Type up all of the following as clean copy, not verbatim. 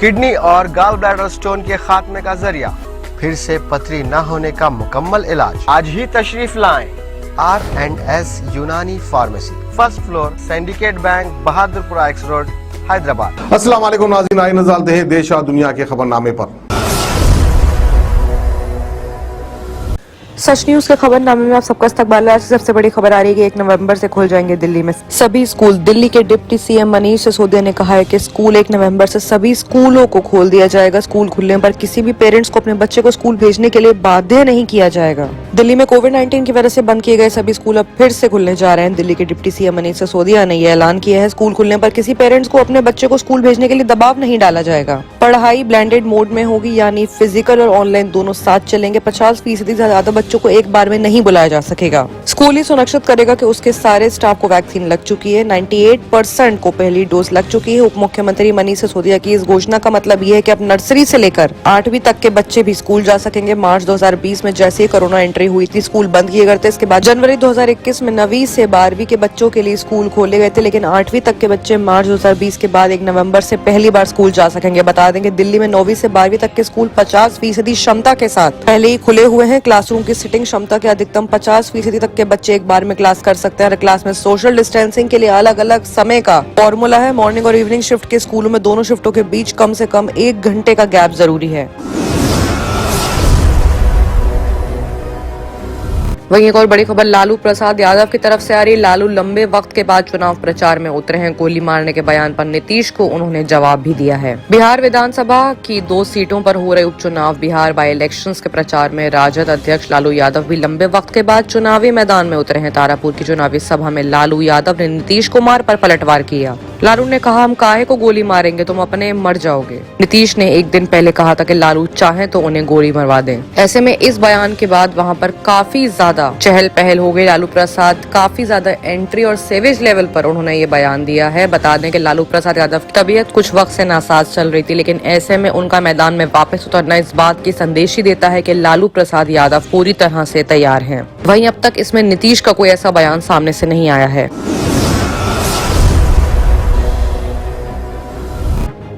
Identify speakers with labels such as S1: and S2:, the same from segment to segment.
S1: Kidney और gall bladder stone के खात्मे का जरिया, फिर से पथरी न होने का मुकम्मल इलाज। आज ही तशरीफ लाएं R&S यूनानी pharmacy, first floor, syndicate bank, Bahadurpura x road, Hyderabad.
S2: अस्सलाम वालेकुम नाज़रीन, आइए नज़र डालते हैं देश और दुनिया के खबरनामे पर।
S3: सच न्यूज के खबरनामे में आप सबका इस्तकबाल है। आज सबसे बड़ी खबर आ रही है कि 1 नवंबर से खुल जाएंगे दिल्ली में सभी स्कूल। दिल्ली के डिप्टी सीएम मनीष सिसोदिया ने कहा है कि स्कूल 1 नवंबर से सभी स्कूलों को खोल दिया जाएगा। स्कूल खुलने पर किसी भी पेरेंट्स को अपने बच्चे को स्कूल भेजने के लिए बाध्य नहीं किया जाएगा। दिल्ली में कोविड-19 की वजह से बंद किए गए सभी स्कूल अब फिर से खुलने जा रहे हैं। दिल्ली के डिप्टी सीएम मनीष सिसोदिया ने यह ऐलान किया है। स्कूल खुलने पर किसी पेरेंट्स को अपने बच्चे को स्कूल भेजने के लिए दबाव नहीं डाला जाएगा। पढ़ाई ब्लेंडेड मोड में होगी, यानी फिजिकल और ऑनलाइन दोनों साथ चलेंगे। 50% से ज्यादा बच्चों को एक बार में नहीं बुलाया जा सकेगा। स्कूल ही सुनिश्चित करेगा कि उसके सारे स्टाफ को वैक्सीन लग चुकी है। 98% को पहली डोज लग चुकी है। उप मुख्यमंत्री मनीष सिसोदिया की इस घोषणा का मतलब ये है कि अब नर्सरी से लेकर 8वीं तक के बच्चे भी स्कूल जा सकेंगे। मार्च 2020 में जैसे ही कोरोना एंट्री हुई थी, स्कूल बंद किए गए थे। इसके बाद जनवरी 2021 में 9वीं से 12वीं के बच्चों के लिए स्कूल खोले गए थे, लेकिन 8वीं तक के बच्चे मार्च 2020 के बाद 1 नवंबर से पहली बार स्कूल जा सकेंगे। बता देंगे दिल्ली में 9वीं से 12वीं तक के स्कूल 50% क्षमता के साथ पहले ही खुले हुए हैं। क्लासरूम की सिटिंग क्षमता के अधिकतम 50% तक के बच्चे एक बार में क्लास कर सकते हैं। हर क्लास में सोशल डिस्टेंसिंग के लिए अलग अलग समय का फॉर्मूला है। मॉर्निंग और इवनिंग शिफ्ट के स्कूलों में दोनों शिफ्टों के बीच कम से कम 1 घंटे का गैप जरूरी है। वहीं एक और बड़ी खबर लालू प्रसाद यादव की तरफ से आ रही। लालू लंबे वक्त के बाद चुनाव प्रचार में उतरे हैं। गोली मारने के बयान पर नीतीश को उन्होंने जवाब भी दिया है। बिहार विधानसभा की 2 सीटों पर हो रहे उपचुनाव बिहार बाई इलेक्शंस के प्रचार में राजद अध्यक्ष लालू यादव भी लंबे वक्त के बाद चुनावी मैदान में उतरे हैं। तारापुर की चुनावी सभा में लालू यादव ने नीतीश कुमार पर पलटवार किया। लालू ने कहा, हम काहे को गोली मारेंगे, तुम अपने मर जाओगे। नीतीश ने एक दिन पहले कहा था कि लालू चाहे तो उन्हें गोली मरवा दें। ऐसे में इस बयान के बाद वहां पर काफी ज्यादा चहल पहल हो गई। लालू प्रसाद काफी ज्यादा एंट्री और सेवेज लेवल पर उन्होंने ये बयान दिया है। बता दें कि लालू प्रसाद यादव की तबीयत कुछ वक्त से नासाज चल रही थी, लेकिन ऐसे में उनका मैदान में वापस उतरना इस बात की संदेश ही देता है कि लालू प्रसाद यादव पूरी तरह से तैयार हैं। वहीं अब तक इसमें नीतीश का कोई ऐसा बयान सामने से नहीं आया है।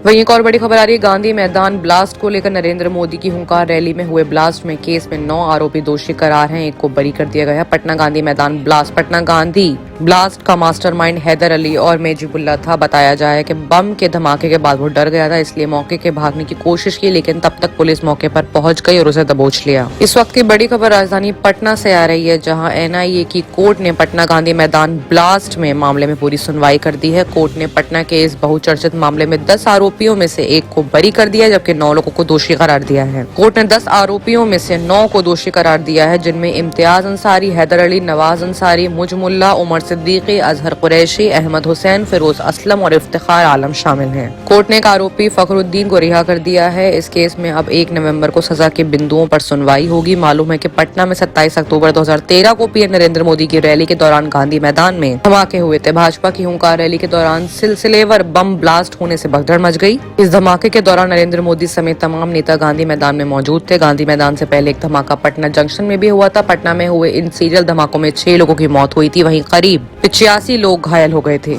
S3: वहीं एक और बड़ी खबर आ रही है। गांधी मैदान ब्लास्ट को लेकर नरेंद्र मोदी की हुंकार। रैली में हुए ब्लास्ट में केस में 9 आरोपी दोषी करार हैं, 1 को बरी कर दिया गया है। पटना गांधी मैदान ब्लास्ट, पटना गांधी ब्लास्ट का मास्टरमाइंड हैदर अली और मेजिबुल्ला था। बताया जाए कि बम के धमाके के बाद वो डर गया था, इसलिए मौके के भागने की कोशिश की, लेकिन तब तक पुलिस मौके पर पहुंच गई और उसे दबोच लिया। इस वक्त की बड़ी खबर राजधानी पटना से आ रही है, जहां NIA की कोर्ट ने पटना गांधी मैदान ब्लास्ट में मामले में पूरी सुनवाई कर दी है। कोर्ट ने पटना के इस बहुचर्चित मामले में 10 आरोपियों में से 1 को बरी कर दिया, जबकि 9 लोगों को दोषी करार दिया है। कोर्ट ने 10 आरोपियों में से 9 को दोषी करार दिया है, जिनमें इम्तियाज अंसारी, हैदर अली, नवाज अंसारी, मुजमुल्ला, उमर सिद्दीकी, अजहर कुरैशी, अहमद हुसैन, फिरोज असलम और इफ्तिखार आलम शामिल हैं। कोर्ट ने एक आरोपी फखरुद्दीन को रिहा कर दिया है। इस केस में अब 1 नवंबर को सजा के बिंदुओं पर सुनवाई होगी। मालूम है कि पटना में 27 अक्टूबर 2013 को पीएम नरेंद्र मोदी की रैली के दौरान गांधी मैदान में धमाके हुए थे। भाजपा की हुंकार रैली के दौरान सिलसिलेवार बम ब्लास्ट होने से भगदड़ मच गई। इस धमाके के दौरान नरेंद्र मोदी समेत तमाम नेता गांधी मैदान में मौजूद थे। गांधी मैदान से पहले एक धमाका पटना जंक्शन में भी हुआ था। पटना में हुए इन सीरियल धमाकों में 6 लोगों की मौत हुई थी, वहीं करीब 85 लोग घायल हो गए थे।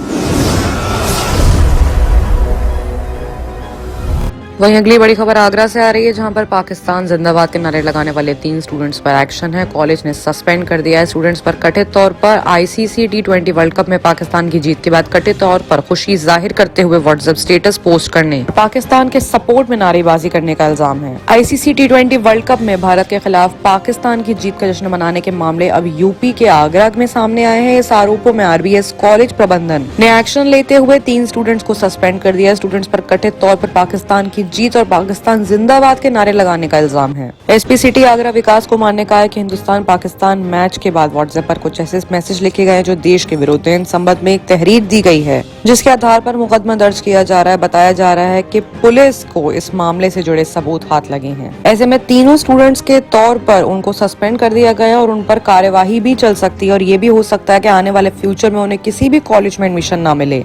S3: वहीं अगली बड़ी खबर आगरा से आ रही है, जहां पर पाकिस्तान जिंदाबाद के नारे लगाने वाले 3 स्टूडेंट्स पर एक्शन है। कॉलेज ने सस्पेंड कर दिया है स्टूडेंट्स पर कथित तौर पर ICC T20 वर्ल्ड कप में पाकिस्तान की जीत के बाद कथित तौर पर खुशी जाहिर करते हुए व्हाट्सएप स्टेटस पोस्ट करने, पाकिस्तान के सपोर्ट में नारेबाजी करने का इल्जाम है। ICC T20 वर्ल्ड कप में भारत के खिलाफ पाकिस्तान की जीत का जश्न मनाने के मामले अब यूपी के आगरा में सामने आए हैं। इस आरोपों में RBS कॉलेज प्रबंधन ने एक्शन लेते हुए 3 स्टूडेंट्स को सस्पेंड कर दिया। स्टूडेंट्स पर कथित तौर पर पाकिस्तान की जीत और पाकिस्तान जिंदाबाद के नारे लगाने का इल्जाम है। SP सिटी आगरा विकास कुमार ने कहा है कि हिंदुस्तान पाकिस्तान मैच के बाद व्हाट्सएप पर कुछ ऐसे मैसेज लिखे गए जो देश के विरुद्ध हैं। इन संबंध में एक तहरीर दी गई है, जिसके आधार पर मुकदमा दर्ज किया जा रहा है। बताया जा रहा है कि पुलिस को इस मामले से जुड़े सबूत हाथ लगे हैं। ऐसे में तीनों स्टूडेंट्स के तौर पर उनको सस्पेंड कर दिया गया और उन पर कार्यवाही भी चल सकती है, और ये भी हो सकता है कि आने वाले फ्यूचर में उन्हें किसी भी कॉलेज में एडमिशन ना मिले।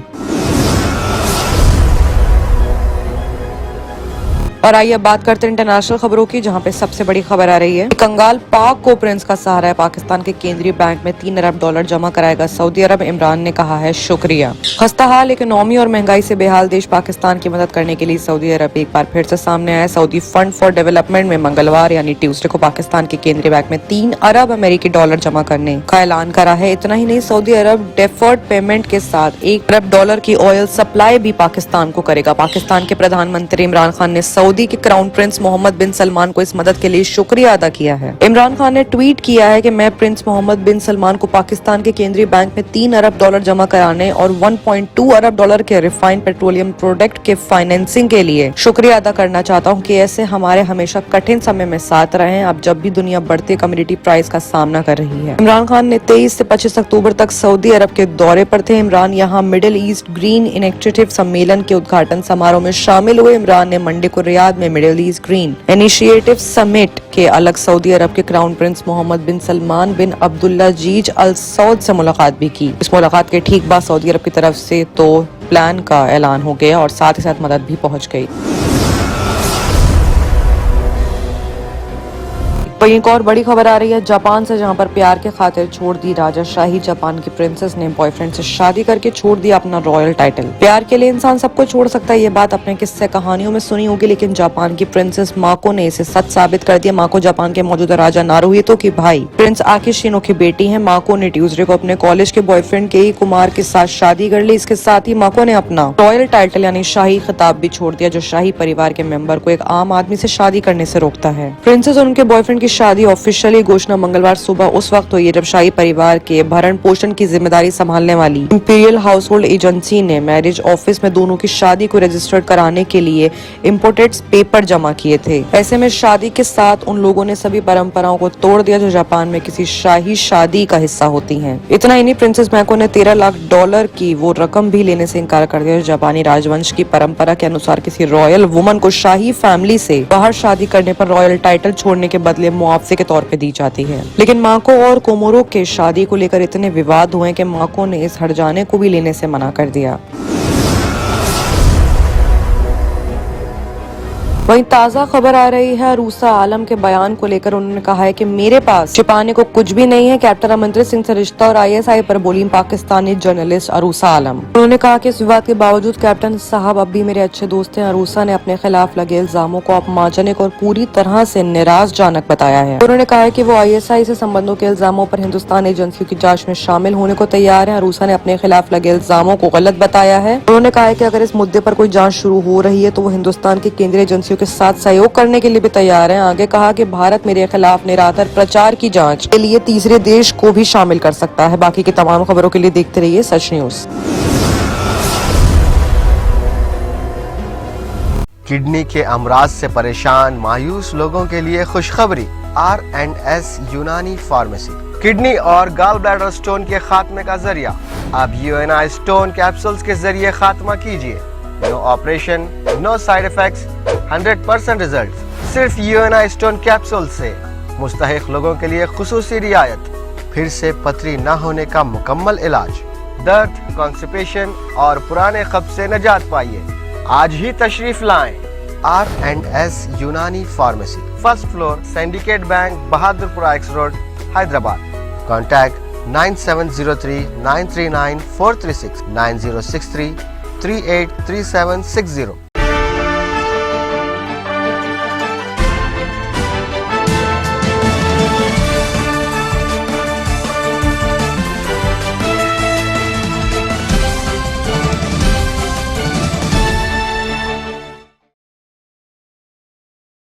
S3: और आइए अब बात करते हैं इंटरनेशनल खबरों की, जहां पे सबसे बड़ी खबर आ रही है। कंगाल पाक को प्रिंस का सहारा है। पाकिस्तान के केंद्रीय बैंक में $3 अरब जमा कराएगा सऊदी अरब। इमरान ने कहा है शुक्रिया। खस्ताहाल इकोनॉमी और महंगाई से बेहाल देश पाकिस्तान की मदद करने के लिए सऊदी अरब एक बार फिर से सामने आया। सऊदी फंड फॉर डेवलपमेंट में मंगलवार यानी ट्यूसडे को पाकिस्तान के केंद्रीय बैंक में $3 अरब जमा करने का ऐलान करा है। इतना ही नहीं, सऊदी अरब डेफर्ड पेमेंट के साथ $1 अरब की ऑयल सप्लाई भी पाकिस्तान को करेगा। पाकिस्तान के प्रधानमंत्री इमरान खान ने सऊदी के क्राउन प्रिंस मोहम्मद बिन सलमान को इस मदद के लिए शुक्रिया अदा किया है। इमरान खान ने ट्वीट किया है कि मैं प्रिंस मोहम्मद बिन सलमान को पाकिस्तान के केंद्रीय बैंक में $3 अरब जमा कराने और $1.2 अरब के रिफाइंड पेट्रोलियम प्रोडक्ट के फाइनेंसिंग के लिए शुक्रिया अदा करना चाहता हूं कि ऐसे हमारे हमेशा कठिन समय में साथ रहे हैं, अब जब भी दुनिया बढ़ते कम्युनिटी प्राइस का सामना कर रही है। इमरान खान ने 23 से 25 अक्टूबर तक सऊदी अरब के दौरे पर थे। इमरान यहाँ मिडिल ईस्ट ग्रीन इनिशिएटिव सम्मेलन के उद्घाटन समारोह में शामिल हुए। इमरान ने मंडे को रियाद में middle east green initiative summit के अलग सऊदी अरब के क्राउन प्रिंस मोहम्मद बिन सलमान बिन अब्दुल्लाजीज अल सऊद से मुलाकात भी की। इस मुलाकात के ठीक बाद सऊदी अरब की तरफ से तो प्लान का ऐलान हो गया और साथ ही साथ मदद भी पहुंच गई। वहीं एक और बड़ी खबर आ रही है जापान से, जहां पर प्यार के खातिर छोड़ दी राजाशाही। जापान की प्रिंसेस ने बॉयफ्रेंड से शादी करके छोड़ दिया अपना रॉयल टाइटल। प्यार के लिए इंसान सबको छोड़ सकता है, ये बात अपने किस्से कहानियों में सुनी होगी, लेकिन जापान की प्रिंसेस माको ने इसे सच साबित कर दिया। माको जापान के मौजूदा राजा नारुहितो की भाई प्रिंस आकिशिनो की बेटी है। माको ने ट्यूसडे को अपने कॉलेज के बॉयफ्रेंड केई कुमार के साथ शादी कर ली। इसके साथ ही माको ने अपना रॉयल टाइटल यानी शाही खिताब भी छोड़ दिया, जो शाही परिवार के मेंबर को एक आम आदमी से शादी करने से रोकता है। प्रिंसेस और उनके बॉयफ्रेंड की शादी ऑफिशियली घोषणा मंगलवार सुबह उस वक्त हुई जब शाही परिवार के भरण पोषण की जिम्मेदारी संभालने वाली इंपीरियल हाउस होल्ड एजेंसी ने मैरिज ऑफिस में दोनों की शादी को रजिस्टर्ड कराने के लिए इम्पोर्टेड पेपर जमा किए थे। ऐसे में शादी के साथ उन लोगों ने सभी परंपराओं को तोड़ दिया जो जापान में किसी शाही शादी का हिस्सा होती हैं। इतना ही नहीं, प्रिंसेस मैको ने $13 लाख की वो रकम भी लेने से इनकार कर दिया जो जापानी राजवंश की परंपरा के अनुसार किसी रॉयल वुमन को शाही फैमिली से बाहर शादी करने पर रॉयल टाइटल छोड़ने के बदले मुआवजे के तौर पे दी जाती है। लेकिन माको और कोमोरो के शादी को लेकर इतने विवाद हुए कि माको ने इस हर्जाने को भी लेने से मना कर दिया। वहीं ताजा खबर आ रही है अरूसा आलम के बयान को लेकर। उन्होंने कहा है कि मेरे पास छिपाने को कुछ भी नहीं है। कैप्टन अमरिंदर सिंह से रिश्ता और ISI पर बोली पाकिस्तानी जर्नलिस्ट अरूसा आलम। उन्होंने कहा कि इस विवाद के बावजूद कैप्टन साहब अब भी मेरे अच्छे दोस्त हैं। अरूसा ने अपने खिलाफ लगे इल्जामों को अपमानजनक और पूरी तरह से निराशजनक बताया है। उन्होंने कहा है कि वो ISI से संबंधों के इल्जामों पर हिंदुस्तान एजेंसियों की जाँच में शामिल होने को तैयार है। अरूसा ने अपने खिलाफ लगे इल्जामों को गलत बताया है। उन्होंने कहा है कि अगर इस मुद्दे पर कोई जाँच शुरू हो रही है तो वो हिंदुस्तान की केंद्रीय एजेंसियों के साथ सहयोग करने के लिए भी तैयार हैं। आगे कहा कि भारत मेरे खिलाफ निराधार प्रचार की जांच के लिए तीसरे देश को भी शामिल कर सकता है। बाकी की तमाम खबरों के लिए देखते रहिए सच न्यूज।
S1: किडनी के अमराज से परेशान मायूस लोगों के लिए खुशखबरी। R&S यूनानी फार्मेसी किडनी और गॉल ब्लैडर स्टोन के खात्मे का जरिया। अब UNI स्टोन कैप्सूल्स के जरिए खात्मा कीजिए। No operation, no side effects, 100% result. सिर्फ UNI स्टोन कैप्सूल से मुस्तहिक लोगों के लिए खुसूसी रियायत। फिर से पथरी न होने का मुकम्मल इलाज। दर्द, कॉन्स्टिपेशन और पुराने कब्ज से निजात पाइए। आज ही तशरीफ लाएं। R&S यूनानी pharmacy, first floor, syndicate bank, Bahadurpura X road, Hyderabad. Contact 9703 939 436 9063 383760।